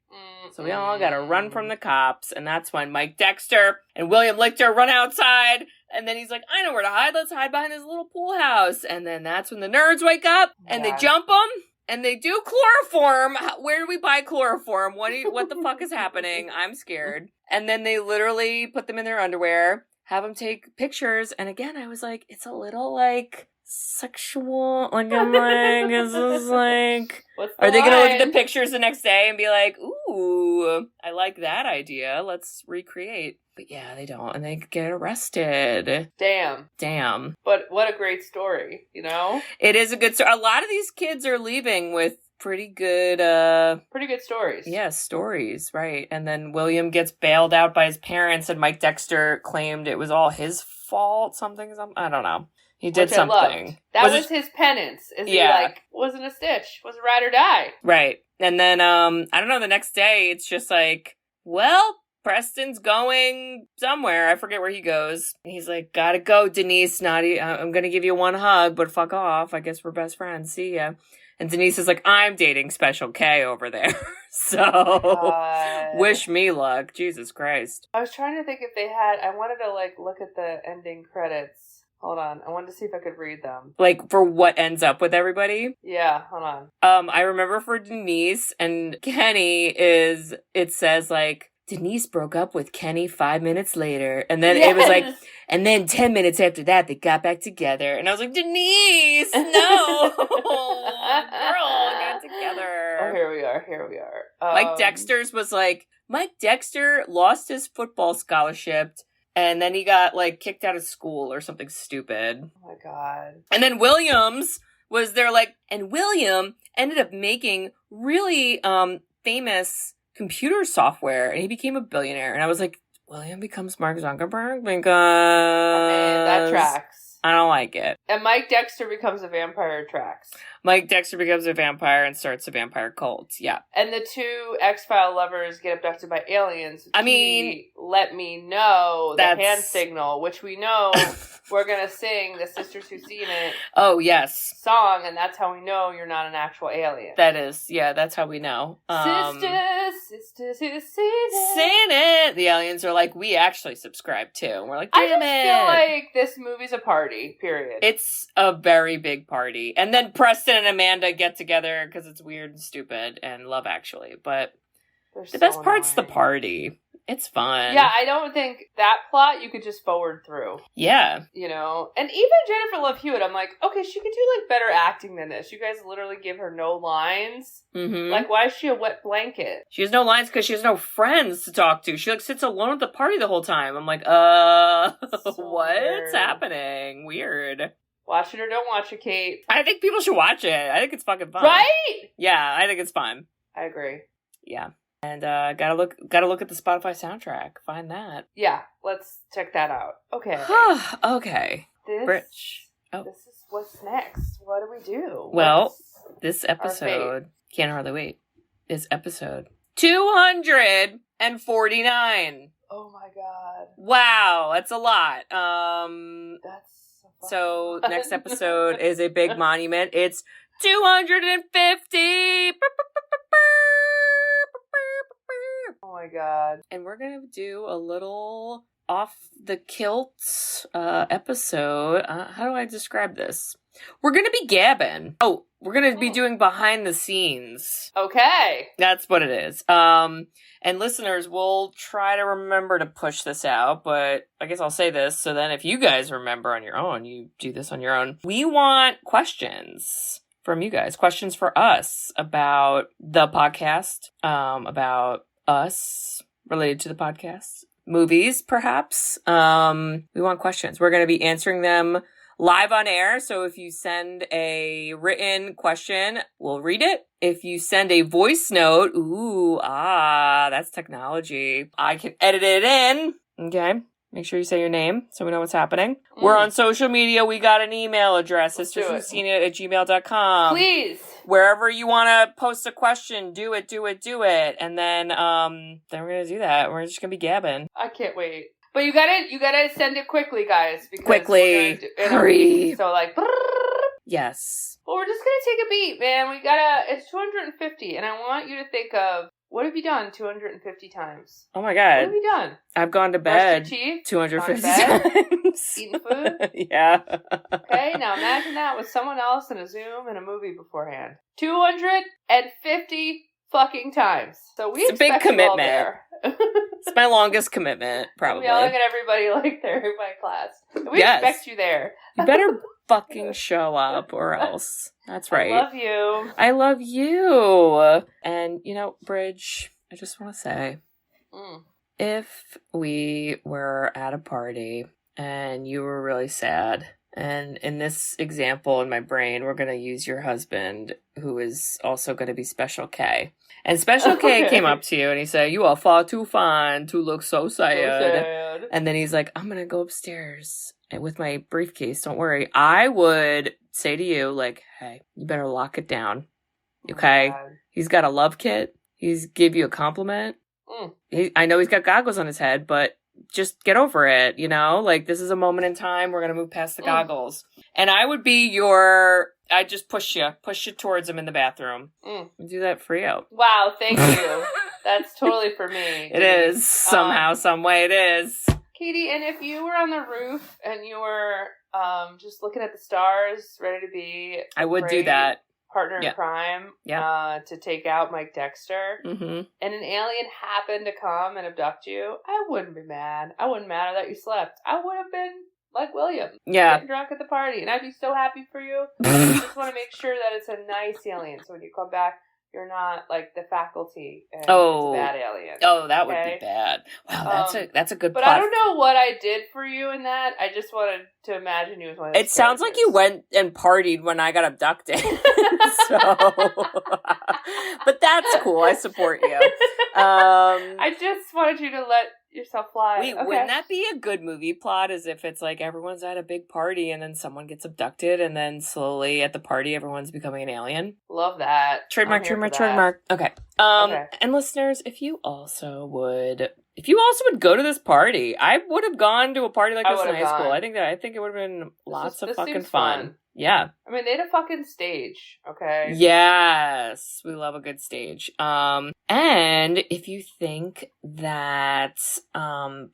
So we all gotta run from the cops. And that's when Mike Dexter and William Lichter run outside. And then he's like, I know where to hide. Let's hide behind this little pool house. And then that's when the nerds wake up and they jump them. And they do chloroform. Where do we buy chloroform? What the fuck is happening? I'm scared. And then they literally put them in their underwear, have them take pictures. And again, I was like, it's a little like sexual. Like, I'm like, this is like, are they going to look at the pictures the next day and be like, ooh, I like that idea. Let's recreate. But yeah, they don't. And they get arrested. Damn. But what a great story, you know? It is a good story. A lot of these kids are leaving with pretty good stories. Yeah, stories, right. And then William gets bailed out by his parents and Mike Dexter claimed it was all his fault, something. I don't know. He did something. That was his penance. He wasn't a stitch. Was a ride or die. Right. And then, I don't know, the next day, it's just like, well, Preston's going somewhere. I forget where he goes. He's like, gotta go, Denise. I'm gonna give you one hug, but fuck off. I guess we're best friends. See ya. And Denise is like, I'm dating Special K over there. So, wish me luck. Jesus Christ. I was trying to think if they had, I wanted to, look at the ending credits. Hold on. I wanted to see if I could read them. For what ends up with everybody? Yeah, hold on. I remember for Denise and Kenny it says, Denise broke up with Kenny 5 minutes later. And then it was and then 10 minutes after that, they got back together. And I was like, Denise, no! Girl, got together. Oh, here we are. Mike Dexter's was Mike Dexter lost his football scholarship. And then he got, kicked out of school or something stupid. Oh, my God. And then Williams was there, and William ended up making really famous computer software, and he became a billionaire. And I was like, William becomes Mark Zuckerberg? Because... that tracks. I don't like it. And Mike Dexter becomes a vampire tracks. Mike Dexter becomes a vampire and starts a vampire cult. Yeah. And the two X-File lovers get abducted by aliens. I mean... let me know the hand signal, which we know we're going to sing the Sisters Who Seen It. Oh, yes. Song, and that's how we know you're not an actual alien. That is, yeah, that's how we know. Sisters Who Seen It. Seen it! The aliens are like, we actually subscribe too. And we're like, damn it. I just feel like this movie's a party, period. It's a very big party. And then Preston and Amanda get together because it's weird and stupid and Love Actually. But the best part's the party. It's fun. Yeah, I don't think that plot you could just forward through. Yeah. You know? And even Jennifer Love Hewitt, I'm like, okay, she could do, better acting than this. You guys literally give her no lines. Mm-hmm. Why is she a wet blanket? She has no lines because she has no friends to talk to. She, sits alone at the party the whole time. I'm like, what's weird. happening? Weird. Watch it or don't watch it, Kate. I think people should watch it. I think it's fucking fun. Right? Yeah, I think it's fun. I agree. Yeah. And gotta look at the Spotify soundtrack. Find that. Yeah, let's check that out. Okay. Okay. This is what's next. What do we do? Well, this episode can't hardly wait. Is episode 249. Oh my God. Wow, that's a lot. That's so next episode is a big monument. It's 250. Oh my God. And we're going to do a little off the kilt episode. How do I describe this? We're going to be gabbing. Oh, we're going to be doing behind the scenes. Okay. That's what it is. And listeners, we'll try to remember to push this out, but I guess I'll say this. So then if you guys remember on your own, you do this on your own. We want questions from you guys. Questions for us about the podcast, about us related to the podcast, movies, perhaps. We want questions. We're going to be answering them live on air. So if you send a written question, we'll read it. If you send a voice note, that's technology. I can edit it in. Okay. Make sure you say your name so we know what's happening. We're on social media. We got an email address, sisterswhoseenit@gmail.com. Please. Wherever you want to post a question, do it. And then we're going to do that. We're just going to be gabbing. I can't wait. But you gotta send it quickly, guys. Because quickly. Hurry. So yes. Well, we're just going to take a beat, man. It's 250. And I want you to think of, what have you done 250 times? Oh my God. What have you done? I've gone to bed 250 times. Eaten food? Yeah. Okay, now imagine that with someone else in a Zoom and a movie beforehand. 250 fucking times. So it's a big commitment. It's my longest commitment, probably. I'm yelling at everybody they're in my class. We expect you there. You better fucking show up or else. That's right. I love you. I love you. And, Bridge, I just want to say, if we were at a party and you were really sad, and in this example in my brain, we're going to use your husband, who is also going to be Special K. And Special K came up to you and he said, "You are far too fine to look so sad." And then he's like, I'm going to go upstairs with my briefcase. Don't worry. I would say to you, like, hey, you better lock it down. Okay? He's got a love kit. He's give you a compliment. I know he's got goggles on his head, but just get over it, you know? Like, this is a moment in time. We're going to move past the goggles. And I would be I'd just push you towards him in the bathroom. Do that for you. Wow, thank you. That's totally for me. It is. Somehow, some way it is. Katie, and if you were on the roof and you were just looking at the stars, ready to be I would do that. Partner in crime to take out Mike Dexter, mm-hmm. and an alien happened to come and abduct you, I wouldn't be mad. I wouldn't matter that you slept. I would have been like William. Getting drunk at the party, and I'd be so happy for you. I just want to make sure that it's a nice alien, so when you come back, you're not like the faculty and it's a bad alien. Oh, that would be bad. Wow, that's a good But plot. I don't know what I did for you in that. I just wanted to imagine you as one of those It sounds like you went and partied when I got abducted. But that's cool. I support you. I just wanted you to let yourself fly. Wait, wouldn't that be a good movie plot? As if it's like everyone's at a big party and then someone gets abducted and then slowly at the party everyone's becoming an alien? Love that. Trademark. Okay. And listeners, if you also would go to this party, I would have gone to a party like this in high school. I think it would have been lots of fucking fun. Yeah. I mean, they had a fucking stage, okay? Yes. We love a good stage. And if you think that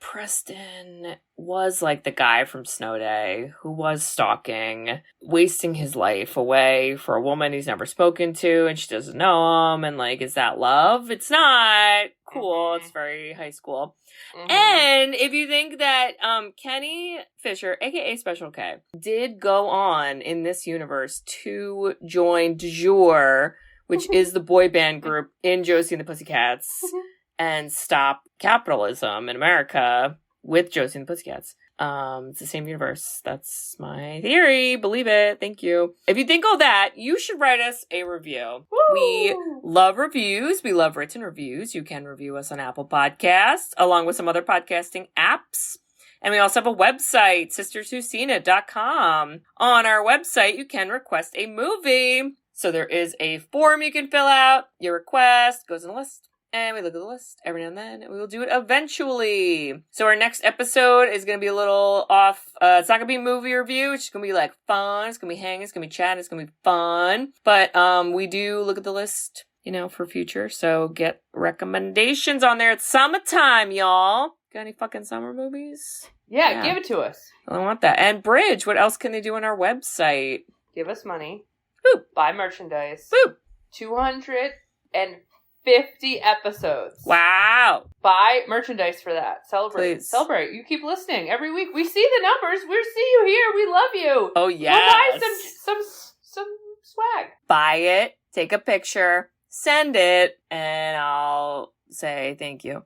Preston was like the guy from Snow Day who was stalking, wasting his life away for a woman he's never spoken to and she doesn't know him, and like, is that love? It's not. Cool. It's very high school. And if you think that Kenny Fisher, aka Special K, did go on in this universe to join Du Jour, which is the boy band group in Josie and the Pussycats, and stop capitalism in America with Josie and the Pussycats. It's the same universe. That's my theory. Believe it. Thank you. If you think all that, you should write us a review. Woo! We love reviews. We love written reviews. You can review us on Apple Podcasts, along with some other podcasting apps. And we also have a website, sisterswhoseenit.com. On our website, you can request a movie. So there is a form you can fill out. Your request goes in a list. And we look at the list every now and then, and we will do it eventually. So our next episode is going to be a little off. It's not going to be a movie review. It's just going to be like fun. It's going to be hanging. It's going to be chatting. It's going to be fun. But we do look at the list, for future. So get recommendations on there. It's summertime, y'all. Got any fucking summer movies? Yeah, give it to us. I want that. And Bridge, what else can they do on our website? Give us money. Boop. Buy merchandise. Boop. 250 episodes. Wow. Buy merchandise for that. Celebrate. Please. Celebrate. You keep listening every week. We see the numbers. We see you here. We love you. Oh, yes. Go buy some swag. Buy it. Take a picture. Send it. And I'll say thank you.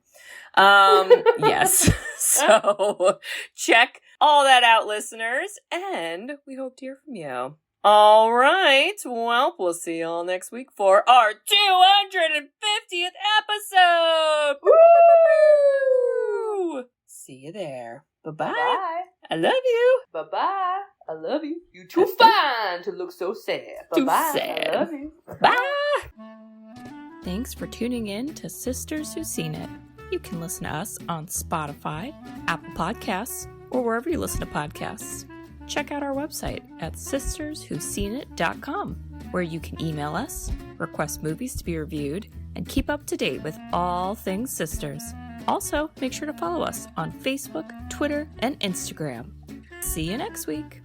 Yes. So check all that out, listeners. And we hope to hear from you. All right. Well, we'll see y'all next week for our 250th episode. Woo! See you there. Bye-bye. Bye. I love you. Bye-bye. I love you. You too fine to look so sad. Bye-bye. Too sad. I love you. Bye. Thanks for tuning in to Sisters Who've Seen It. You can listen to us on Spotify, Apple Podcasts, or wherever you listen to podcasts. Check out our website at sisterswhoseenit.com, where you can email us, request movies to be reviewed, and keep up to date with all things sisters. Also, make sure to follow us on Facebook, Twitter, and Instagram. See you next week.